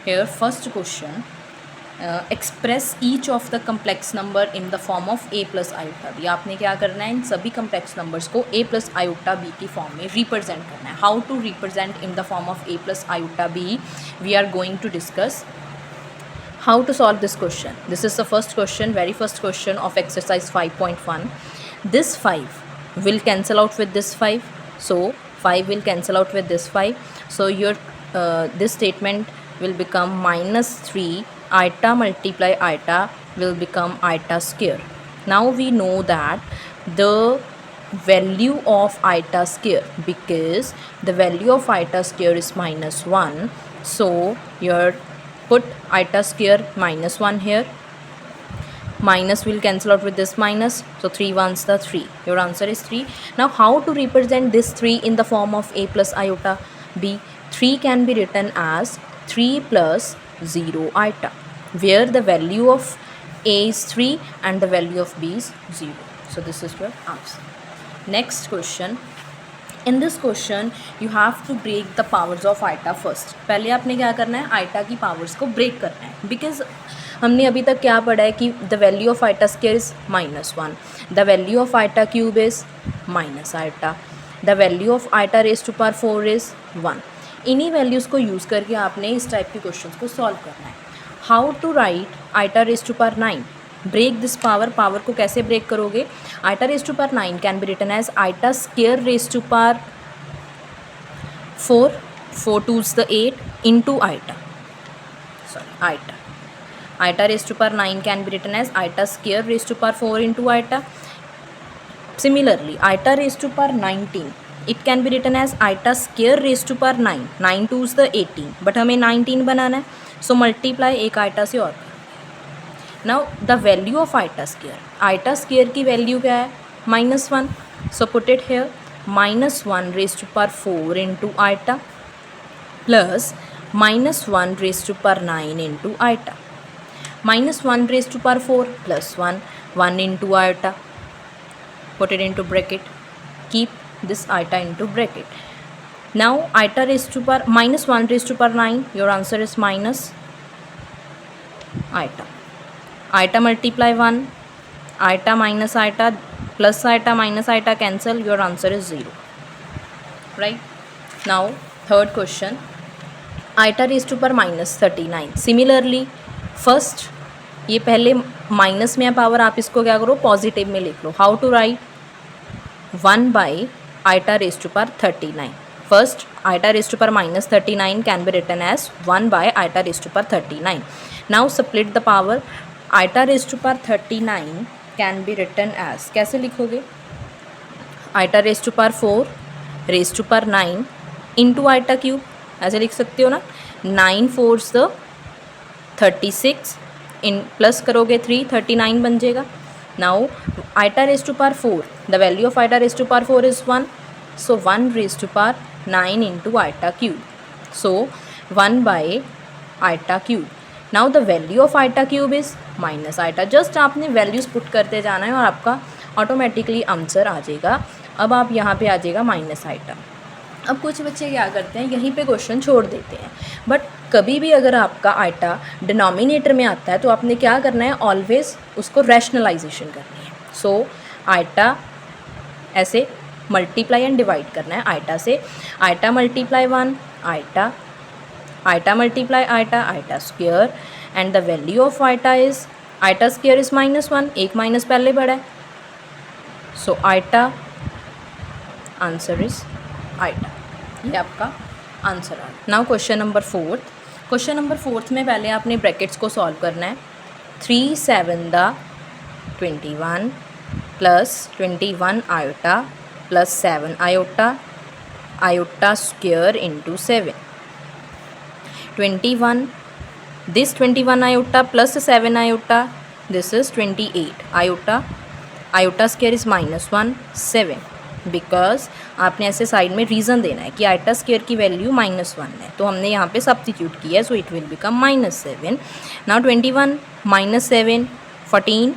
Here first question, express each of the complex number in the form of a plus iota b. आपने क्या करना है, इन सभी complex numbers को a plus iota b की form में represent करना है. How to represent in the form of a plus iota b, we are going to discuss how to solve this question. This is the first question, very first question of exercise 5.1. This 5 will cancel out with this 5, so 5 will cancel out with this 5, so your this statement will become minus 3 iota multiply iota will become iota square. Now we know that the value of iota square, because the value of iota square is minus 1, so your put iota square minus 1 here. Minus will cancel out with this minus, so 3 ones the 3. Your answer is 3. Now how to represent this 3 in the form of a plus iota b? 3 can be written as 3 plus 0 iota, where the value of a is 3 and the value of b is 0. So this is your answer. Next question. In this question you have to break the powers of iota first. पहले आपने क्या करना है, iota की powers को break करना है, because हमने अभी तक क्या पढ़ा है कि the value of iota square is -1, the value of iota cube is minus iota, the value of iota raise to power 4 is 1. इन्हीं वैल्यूज़ को यूज़ करके आपने इस टाइप के क्वेश्चन को सॉल्व करना है. How to write iota raise to power 9, break this power को कैसे ब्रेक करोगे? Iota raise to power 9 can be written as iota square raise to power 4, 4 2s the 8 into iota, iota raised to power 9 can be written as iota square raised to power 4 into iota. Similarly, iota raised to power 19, it can be written as iota square raised to power 9, 9 2s the 18, but हमें 19 बनाना है, so multiply एक iota से और. Now the value of iota square की value क्या है? -1, so put it here, -1 raised to power 4 into iota plus -1 raised to power 9 into iota. -1 raised to power 4 plus 1, 1 into iota. Put it into bracket. Keep this iota into bracket. Now iota raised to power -1 raised to power 9. Your answer is minus iota. Iota multiply 1. Iota minus iota plus iota minus iota cancel. Your answer is 0. Right? Now third question. Iota raised to power -39. Similarly, first ये पहले minus में है power, आप इसको क्या करो, positive में लिख लो. How to write? 1 by iota raise to power 39. First iota raise to power -39 can be written as 1 by iota raise to power 39. Now split the power. Iota raise to power 39 can be written as, कैसे लिखोगे? Iota raise to power 4 raise to power 9 into iota cube, ऐसे लिख सकते हो ना. 9 4s the 36, in plus करोगे 3, 39 बन जाएगा. Now iota raise to power 4, the value of iota raise to power 4 is 1, so 1 raise to power 9 into iota cube, so 1 by iota cube. Now the value of iota cube is minus iota. Just आपने values put करते जाना है और आपका automatically answer आ जाएगा. अब आप यहाँ पे आ जाएगा माइनस आइटा. अब कुछ बच्चे क्या करते हैं, यहीं पे क्वेश्चन छोड़ देते हैं, बट कभी भी अगर आपका आइटा डिनोमिनेटर में आता है तो आपने क्या करना है, ऑलवेज उसको रैशनलाइजेशन करनी है. सो आइटा ऐसे मल्टीप्लाई एंड डिवाइड करना है आइटा से. Iota multiply 1 iota, iota multiply iota, iota square, and the value of iota is, iota square is -1, एक माइनस पहले बढ़ा है, so iota, answer is iota. ये आपका आंसर आ. Now question number 4. Question number 4 में पहले आपने ब्रैकेट्स को सॉल्व करना है. 3 7 the 21 plus 21 iota plus 7 iota, iota square into 7. 21, this 21 iota plus 7 iota, this is 28 iota, iota square is -1 7, because आपने ऐसे साइड में रीज़न देना है कि आइटा स्क्वायर की वैल्यू -1 है, तो हमने यहाँ पे सब्स्टिट्यूट किया है, सो it will become -7. Now 21 -7 14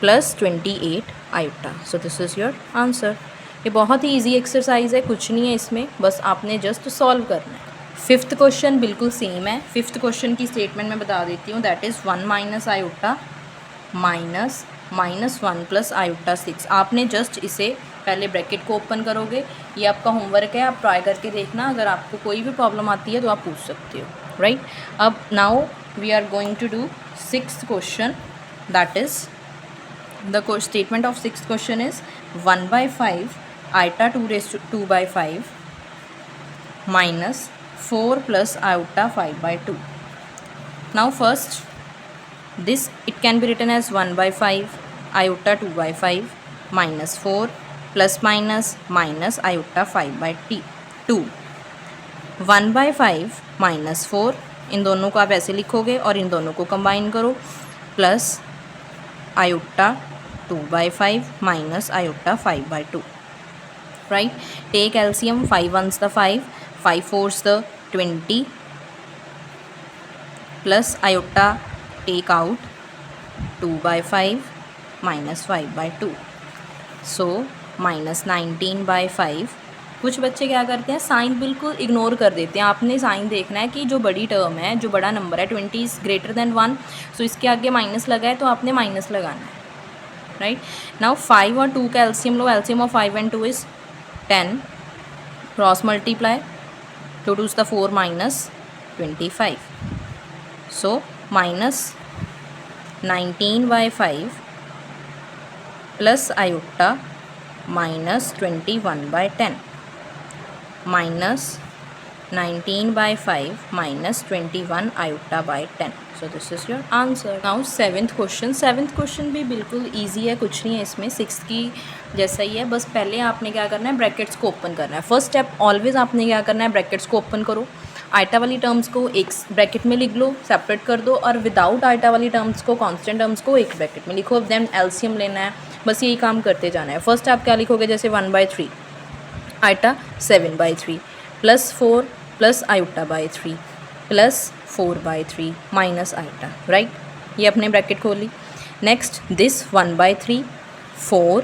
plus 28 iota, so this is your answer. ये बहुत ही ईजी एक्सरसाइज है, कुछ नहीं है इसमें, बस आपने जस्ट सॉल्व करना है. फिफ्थ क्वेश्चन बिल्कुल सेम है। फिफ्थ क्वेश्चन की स्टेटमेंट मैं बता देती हूँ, that is 1 minus iota minus 1 plus iota 6। आपने जस्ट इसे पहले ब्रैकेट को ओपन करोगे, ये आपका होमवर्क है, आप ट्राई करके देखना, अगर आपको कोई भी प्रॉब्लम आती है तो आप पूछ सकते हो, राइट। अब now we are going to do sixth question, that is the statement of sixth question is 1/5 iota 2/5 minus 4 plus iota 5/2. Now first, this it can be written as 1/5 iota 2/5 minus 4 plus minus iota 5/2. 1/5 minus 4, इन दोनों को आप ऐसे लिखोगे और इन दोनों को combine करो, plus iota 2/5 minus iota 5/2. Right? Take LCM, 5 ones the 5 fours the 20, plus iota take out 2/5 minus 5/2, so minus 19/5. कुछ बच्चे क्या करते हैं, साइन बिल्कुल इग्नोर कर देते हैं। आपने साइन देखना है कि जो बड़ी टर्म है, जो बड़ा नंबर है 20 इज़ ग्रेटर देन 1, सो इसके आगे माइनस लगा है तो आपने माइनस लगाना है, राइट। नाउ 5 और 2 का LCM low, LCM of 5 and 2 is 10, cross multiply, 2 2 is the 4 minus 25, so minus 19/5 plus iota minus 21/10, minus 19/5 minus 21 iota by 10. So this is your answer. Now seventh question. Seventh question भी बिल्कुल easy है, कुछ नहीं है इसमें, sixth की जैसा ही है, बस पहले आपने क्या करना है, ब्रैकेट्स को ओपन करना है। फर्स्ट स्टेप ऑलवेज आपने क्या करना है, ब्रैकेट्स को ओपन करो, आइटा वाली टर्म्स को एक ब्रैकेट में लिख लो, सेपरेट कर दो, और विदाउट आइटा वाली टर्म्स को, कांस्टेंट टर्म्स को एक ब्रैकेट में लिखो, देन एलसीएम लेना है, बस यही काम करते जाना है। फर्स्ट आप क्या लिखोगे, जैसे 1/3 iota 7/3 plus 4 plus iota by 3 plus 4/3 minus iota, right. ये अपने ब्रैकेट खोली। नेक्स्ट दिस 1/3 4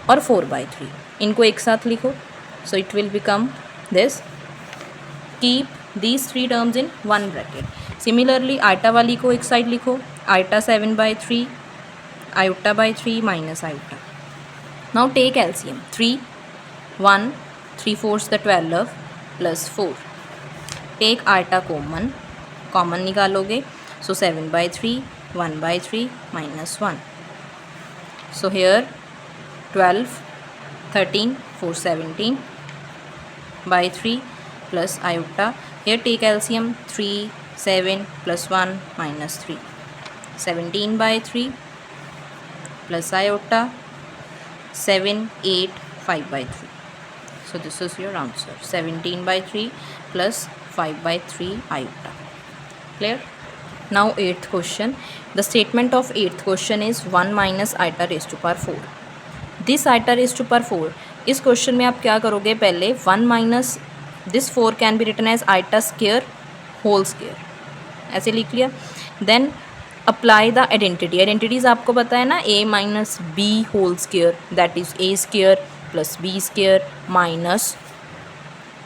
और 4/3, इनको एक साथ लिखो, so it will become this, keep these 3 terms in one bracket. Similarly iota वाली को एक साइड लिखो, iota 7/3 iota by 3 minus iota. Now take LCM, 3 1 3 4 the 12 plus 4, take iota common निकालोगे, so 7/3 1/3 minus 1, so here 12 13 4 17/3 plus iota, here take LCM, 3 7 plus 1 minus 3, 17/3 plus iota 7 8 5/3. So this is your answer, 17/3 plus 5/3 iota. Clear? Now 8th question. The statement of 8th question is 1 minus iota raised to power 4. This iota raised to power 4, इस question में आप क्या करोगे, पहले 1 minus this 4 can be written as iota square whole square, ऐसे लिख लिया। Then apply the identity, identities आपको पता है ना, a minus b whole square, that is a square plus b square minus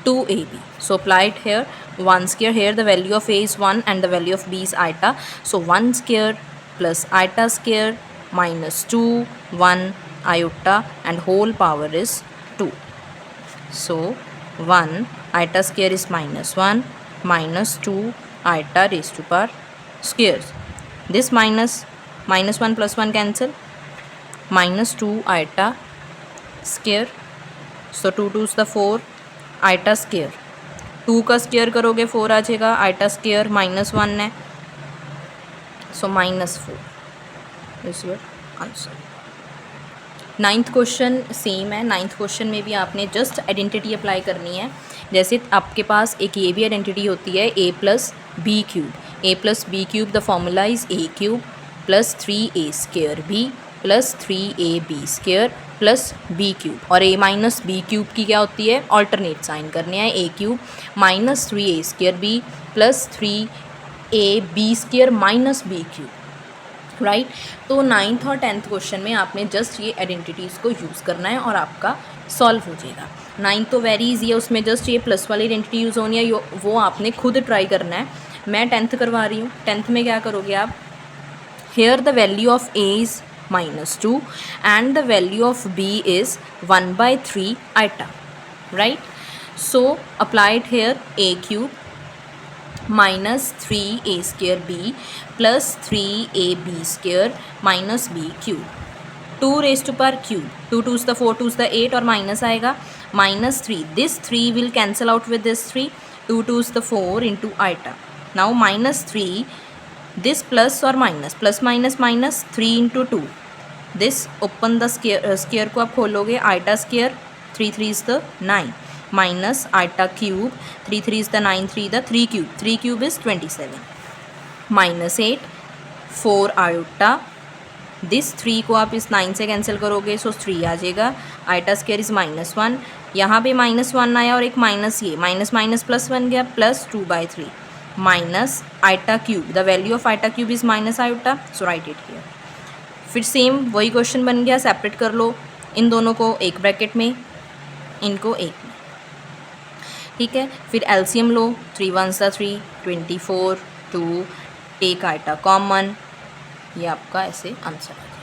2ab. So apply it here, 1 square, here the value of a is 1 and the value of b is iota, so 1 square plus iota square minus 2 1 iota and whole power is 2. So 1 iota square is minus 1 minus 2 iota raised to power squares. This minus 1 plus 1 cancel, minus 2 iota square, so 2 2 the 4 iota square, 2 का square करोगे 4 आ जाएगा, iota square minus 1 है, so minus 4 is your answer. 9th question same है। 9th question में भी आपने just identity apply करनी है। जैसे आपके पास एक ये भी आइडेंटिटी होती है, a plus b cube, a plus b cube the formula is a cube plus 3a square b plus 3ab square plus b cube, और a माइनस बी क्यूब की क्या होती है, ऑल्टरनेट साइन करने हैं, a cube minus 3a square b plus 3ab square minus b cube, right. तो 9th और 10th question में आपने जस्ट ये आइडेंटिटीज़ को यूज़ करना है और आपका सॉल्व हो जाएगा। 9th तो वेरी इजी है, उसमें जस्ट ये प्लस वाली आइडेंटिटी यूज़ होनी है, वो आपने खुद ट्राई करना है। मैं 10th करवा रही हूँ। 10th में क्या करोगे आप, here the value of a is -2 and the value of b is 1/3 iota, right. So applied here a cube -3a² b plus 3ab² minus b cube, 2 raised to power cube, 2 2s the 4 2s the 8 और minus आएगा -3, this 3 will cancel out with this 3, 2 2s the 4 into iota. Now -3, this plus or minus, plus minus minus 3 into 2, this open the square को आप खोलोगे, iota square 3 3 is the 9 minus iota cube 3 3 is the 9 3 the 3 cube is 27 minus 8 4 iota, this 3 को आप इस 9 से cancel करोगे सो 3 आ जाएगा, iota square is -1, यहाँ पे -1 आया और एक माइनस, ये माइनस माइनस प्लस बन गया, plus 2/3 minus iota cube, the value of iota cube is minus iota, so right it here. फिर सेम वही क्वेश्चन बन गया, सेपरेट कर लो इन दोनों को एक ब्रैकेट में, इनको एक में, ठीक है। फिर एलसीएम लो, 3 1s 3, 24, 2, टेक आइटा कॉमन, ये आपका ऐसे आंसर है।